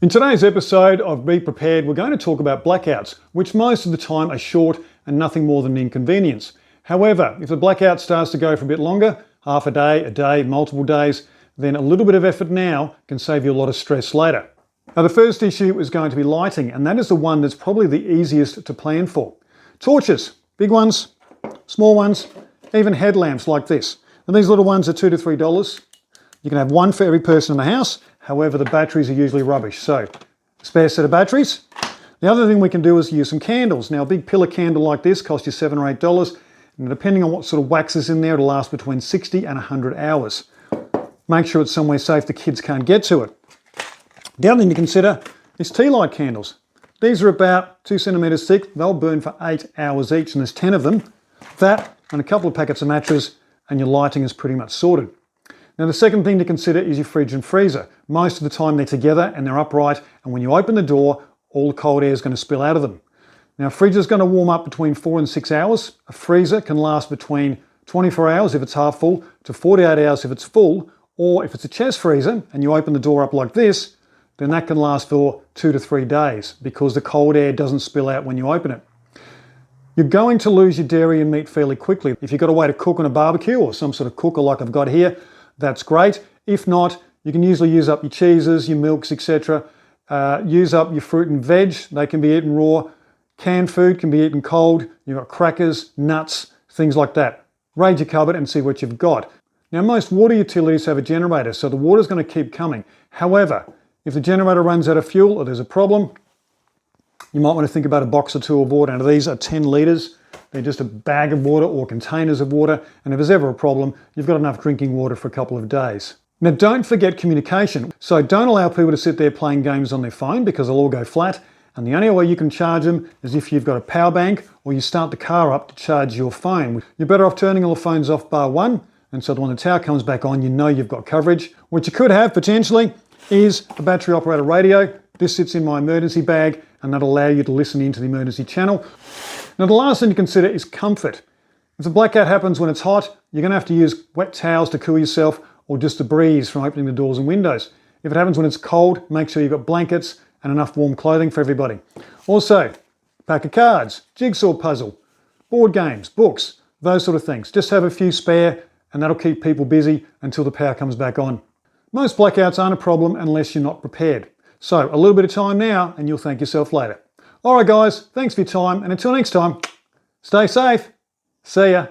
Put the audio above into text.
In today's episode of Be Prepared, we're going to talk about blackouts, which most of the time are short and nothing more than an inconvenience. However, if the blackout starts to go for a bit longer, half a day, multiple days, then a little bit of effort now can save you a lot of stress later. Now, the first issue is going to be lighting, and that is the one that's probably the easiest to plan for. Torches, big ones, small ones, even headlamps like this. And these little ones are $2 to $3. You can have one for every person in the house. However, the batteries are usually rubbish. So, spare set of batteries. The other thing we can do is use some candles. Now, a big pillar candle like this costs you $7 or $8. And depending on what sort of wax is in there, it'll last between 60 and 100 hours. Make sure it's somewhere safe the kids can't get to it. The other thing to consider is tea light candles. These are about 2 centimetres thick. They'll burn for 8 hours each, and there's 10 of them. That and a couple of packets of matches, and your lighting is pretty much sorted. Now, the second thing to consider is your fridge and freezer. Most of the time they're together and they're upright, and when you open the door, all the cold air is going to spill out of them. Now, a fridge is going to warm up between 4 and 6 hours. A freezer can last between 24 hours if it's half full to 48 hours if it's full, or if it's a chest freezer and you open the door up like this, then that can last for 2 to 3 days because the cold air doesn't spill out when you open it. You're going to lose your dairy and meat fairly quickly. If you've got a way to cook on a barbecue or some sort of cooker like I've got here, that's great. If not, you can usually use up your cheeses, your milks, etc. Use up your fruit and veg. They can be eaten raw. Canned food can be eaten cold. You've got crackers, nuts, things like that. Raid your cupboard and see what you've got. Now, most water utilities have a generator, so the water's going to keep coming. However, if the generator runs out of fuel or there's a problem, you might want to think about a box or two of water. Now, these are 10 litres. They're just a bag of water or containers of water, and if there's ever a problem, you've got enough drinking water for a couple of days. Now, don't forget communication. So don't allow people to sit there playing games on their phone because they'll all go flat, and the only way you can charge them is if you've got a power bank or you start the car up to charge your phone. You're better off turning all the phones off bar one, and so that when the tower comes back on, you know you've got coverage. What you could have potentially is a battery operated radio. This sits in my emergency bag, and that'll allow you to listen into the emergency channel. Now, the last thing to consider is comfort. If the blackout happens when it's hot, you're going to have to use wet towels to cool yourself or just the breeze from opening the doors and windows. If it happens when it's cold, make sure you've got blankets and enough warm clothing for everybody. Also, pack of cards, jigsaw puzzle, board games, books, those sort of things. Just have a few spare, and that'll keep people busy until the power comes back on. Most blackouts aren't a problem unless you're not prepared. So a little bit of time now and you'll thank yourself later. All right, guys, thanks for your time. And until next time, stay safe. See ya.